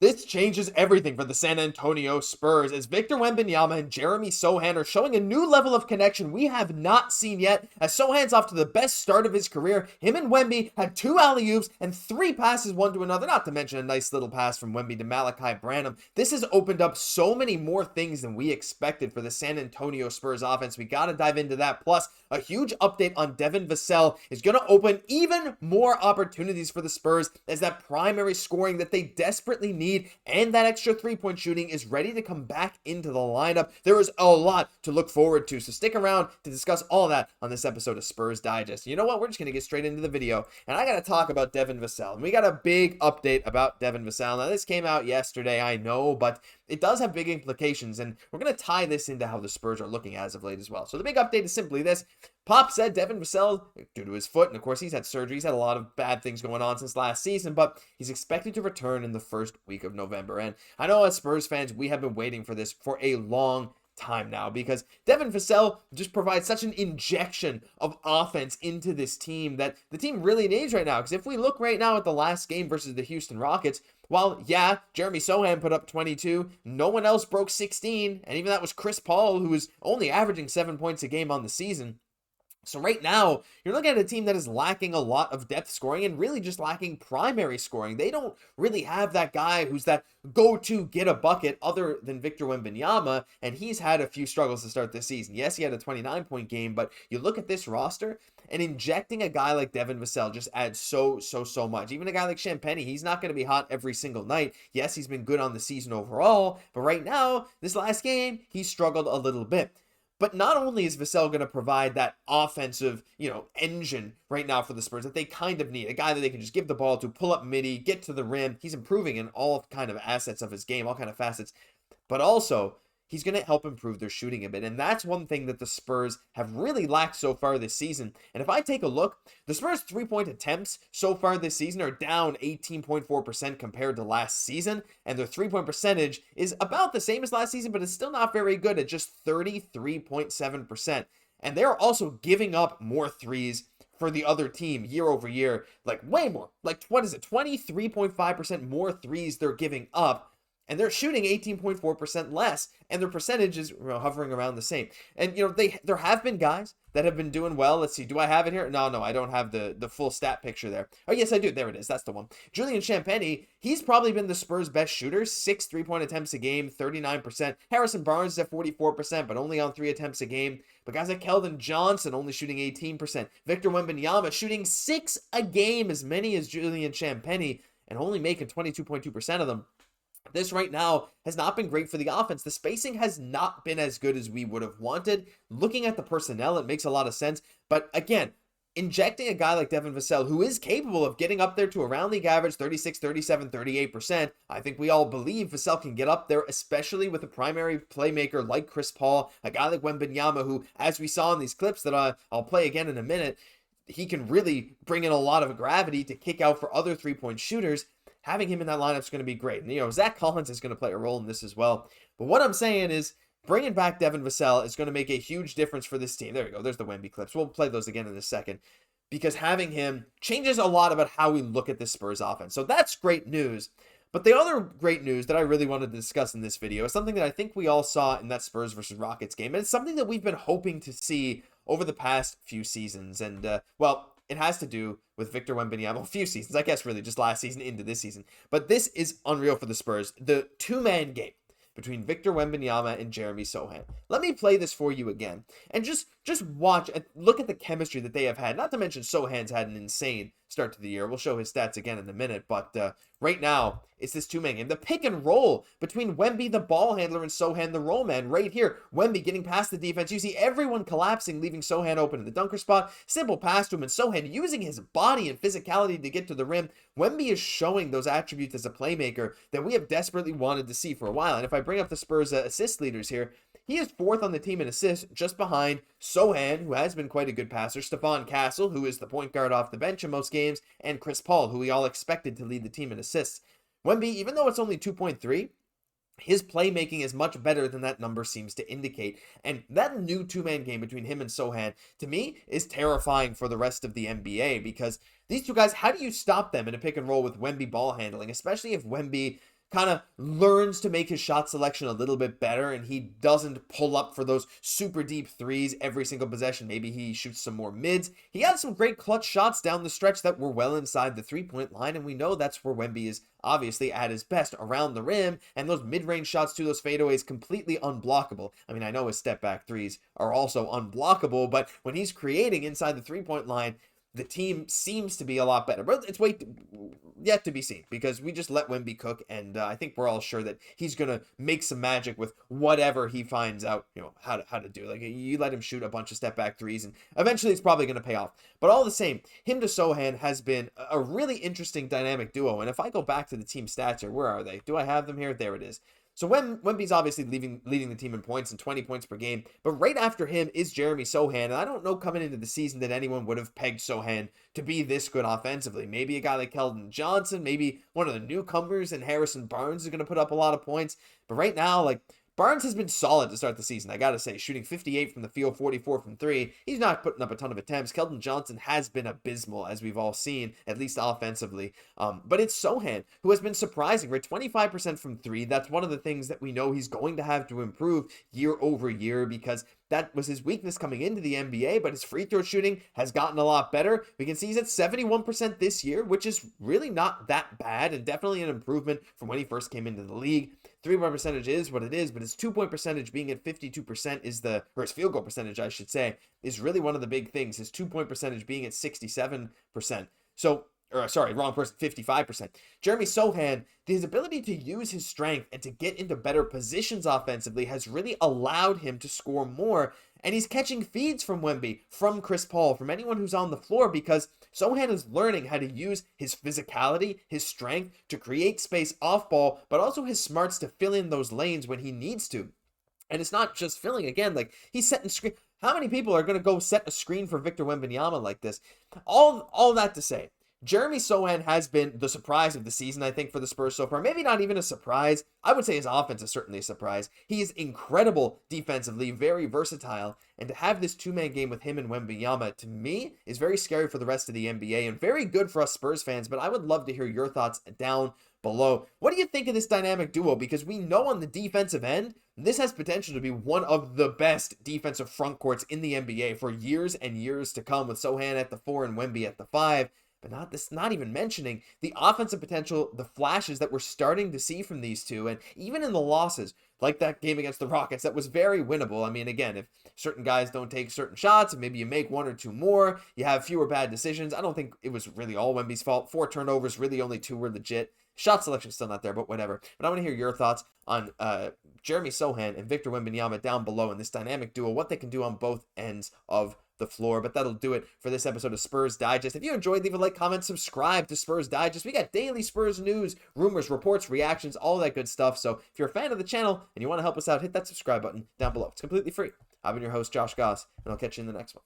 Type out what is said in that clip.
This changes everything for the San Antonio Spurs as Victor Wembanyama and Jeremy Sochan are showing a new level of connection we have not seen yet, as Sochan's off to the best start of his career. Him and Wemby had 2 alley-oops and 3 passes one to another, not to mention a nice little pass from Wemby to Malachi Branham. This has opened up so many more things than we expected for the San Antonio Spurs offense. We got to dive into that. Plus, a huge update on Devin Vassell is going to open even more opportunities for the Spurs as that primary scoring that they desperately need and that extra 3-point shooting is ready to come back into the lineup. There is a lot to look forward to, so stick around to discuss all that on this episode of Spurs Digest. You know what? We're just going to get straight into the video, and I got to talk about Devin Vassell. And we got a big update about Devin Vassell. Now, this came out yesterday, I know, but it does have big implications, and we're going to tie this into how the Spurs are looking as of late as well. So the big update is simply this. Pop said Devin Vassell, due to his foot, and of course he's had surgery, he's had a lot of bad things going on since last season, but he's expected to return in the first week of November. And I know as Spurs fans, we have been waiting for this for a long time now because Devin Vassell just provides such an injection of offense into this team that the team really needs right now. Because if we look right now at the last game versus the Houston Rockets, while, yeah, Jeremy Sochan put up 22, no one else broke 16, and even that was Chris Paul, who was only averaging 7 points a game on the season. So right now, you're looking at a team that is lacking a lot of depth scoring and really just lacking primary scoring. They don't really have that guy who's that go-to get a bucket other than Victor Wembanyama, and he's had a few struggles to start this season. Yes, he had a 29-point game, but you look at this roster, and injecting a guy like Devin Vassell just adds so much. Even a guy like Champagnie, he's not going to be hot every single night. Yes, he's been good on the season overall, but right now, this last game, he struggled a little bit. But not only is Vassell going to provide that offensive, engine right now for the Spurs that they kind of need, a guy that they can just give the ball to, pull up midi, get to the rim. He's improving in all kind of assets of his game, all kind of facets. But also, he's going to help improve their shooting a bit. And that's one thing that the Spurs have really lacked so far this season. And if I take a look, the Spurs' 3-point attempts so far this season are down 18.4% compared to last season. And their 3-point percentage is about the same as last season, but it's still not very good at just 33.7%. And they're also giving up more threes for the other team year over year, like way more. Like, 23.5% more threes they're giving up. And they're shooting 18.4% less, and their percentage is hovering around the same. And, there have been guys that have been doing well. Let's see. Do I have it here? No, I don't have the full stat picture there. Oh, yes, I do. There it is. That's the one. Julian Champagnie, he's probably been the Spurs' best shooter. 6 3-point attempts a game, 39%. Harrison Barnes is at 44%, but only on 3 attempts a game. But guys like Keldon Johnson only shooting 18%. Victor Wembanyama shooting 6 a game, as many as Julian Champagnie, and only making 22.2% of them. This right now has not been great for the offense. The spacing has not been as good as we would have wanted. Looking at the personnel, it makes a lot of sense. But again, injecting a guy like Devin Vassell, who is capable of getting up there to around league average 36, 37, 38%, I think we all believe Vassell can get up there, especially with a primary playmaker like Chris Paul, a guy like Wembanyama, who, as we saw in these clips that I'll play again in a minute, he can really bring in a lot of gravity to kick out for other 3-point shooters. Having him in that lineup is going to be great. And, Zach Collins is going to play a role in this as well. But what I'm saying is, bringing back Devin Vassell is going to make a huge difference for this team. There we go. There's the Wemby clips. We'll play those again in a second. Because having him changes a lot about how we look at this Spurs offense. So that's great news. But the other great news that I really wanted to discuss in this video is something that I think we all saw in that Spurs versus Rockets game. And it's something that we've been hoping to see over the past few seasons. And, it has to do with Victor Wembanyama. A few seasons, I guess, really, just last season into this season. But this is unreal for the Spurs. The 2-man game between Victor Wembanyama and Jeremy Sochan. Let me play this for you again. And just watch and look at the chemistry that they have had. Not to mention Sochan's had an insane start to the year. We'll show his stats again in a minute. But right now, it's this 2-man game. The pick and roll between Wemby, the ball handler, and Sochan, the roll man. Right here, Wemby getting past the defense. You see everyone collapsing, leaving Sochan open in the dunker spot. Simple pass to him, and Sochan using his body and physicality to get to the rim. Wemby is showing those attributes as a playmaker that we have desperately wanted to see for a while. And if I bring up the Spurs assist leaders here, he is 4th on the team in assists, just behind Sochan, who has been quite a good passer, Stephon Castle, who is the point guard off the bench in most games, and Chris Paul, who we all expected to lead the team in assists. Wemby, even though it's only 2.3, his playmaking is much better than that number seems to indicate. And that new 2-man game between him and Sochan, to me, is terrifying for the rest of the NBA, because these two guys, how do you stop them in a pick and roll with Wemby ball handling, especially if Wemby kind of learns to make his shot selection a little bit better and he doesn't pull up for those super deep threes every single possession. Maybe he shoots some more mids. He had some great clutch shots down the stretch that were well inside the three-point line, and we know that's where Wemby is obviously at his best, around the rim, and those mid-range shots to those fadeaways completely unblockable. I mean, I know his step-back threes are also unblockable, but when he's creating inside the three-point line, the team seems to be a lot better. But it's yet to be seen because we just let Wemby cook, and I think we're all sure that he's going to make some magic with whatever he finds out, how to do. Like, you let him shoot a bunch of step-back threes, and eventually it's probably going to pay off. But all the same, him to Sochan has been a really interesting dynamic duo, and if I go back to the team stats here, where are they? Do I have them here? There it is. So Wemby's obviously leading the team in points and 20 points per game, but right after him is Jeremy Sochan, and I don't know coming into the season that anyone would have pegged Sochan to be this good offensively. Maybe a guy like Keldon Johnson, maybe one of the newcomers, and Harrison Barnes is going to put up a lot of points, but right now, Barnes has been solid to start the season, I gotta say, shooting 58 from the field, 44 from three. He's not putting up a ton of attempts. Keldon Johnson has been abysmal, as we've all seen, at least offensively. But it's Sochan, who has been surprising, right? 25% from three. That's one of the things that we know he's going to have to improve year over year because that was his weakness coming into the NBA, but his free throw shooting has gotten a lot better. We can see he's at 71% this year, which is really not that bad and definitely an improvement from when he first came into the league. Three-point percentage is what it is, but his two-point percentage being at 52% or his field goal percentage, I should say, is really one of the big things. His two-point percentage being at 67%. Wrong person, 55%. Jeremy Sochan, his ability to use his strength and to get into better positions offensively has really allowed him to score more. And he's catching feeds from Wemby, from Chris Paul, from anyone who's on the floor because Sochan is learning how to use his physicality, his strength to create space off ball, but also his smarts to fill in those lanes when he needs to. And it's not just filling, again, he's setting screen. How many people are going to go set a screen for Victor Wembanyama like this? All that to say, Jeremy Sochan has been the surprise of the season, I think, for the Spurs so far. Maybe not even a surprise. I would say his offense is certainly a surprise. He is incredible defensively, very versatile, and to have this two-man game with him and Wembanyama, to me, is very scary for the rest of the NBA and very good for us Spurs fans, but I would love to hear your thoughts down below. What do you think of this dynamic duo? Because we know on the defensive end, this has potential to be one of the best defensive front courts in the NBA for years and years to come, with Sochan at the 4 and Wemby at the 5. But not even mentioning the offensive potential, the flashes that we're starting to see from these two. And even in the losses, like that game against the Rockets, that was very winnable. I mean, again, if certain guys don't take certain shots, and maybe you make one or two more, you have fewer bad decisions. I don't think it was really all Wemby's fault. 4 turnovers, really only 2 were legit. Shot selection is still not there, but whatever. But I want to hear your thoughts on Jeremy Sochan and Victor Wembanyama down below in this dynamic duo, what they can do on both ends of the floor. But that'll do it for this episode of Spurs Digest. If you enjoyed, leave a like, comment, subscribe to Spurs Digest. We got daily Spurs news, rumors, reports, reactions, all that good stuff. So if you're a fan of the channel and you want to help us out, hit that subscribe button down below. It's completely free. I've been your host, Josh Gosse, and I'll catch you in the next one.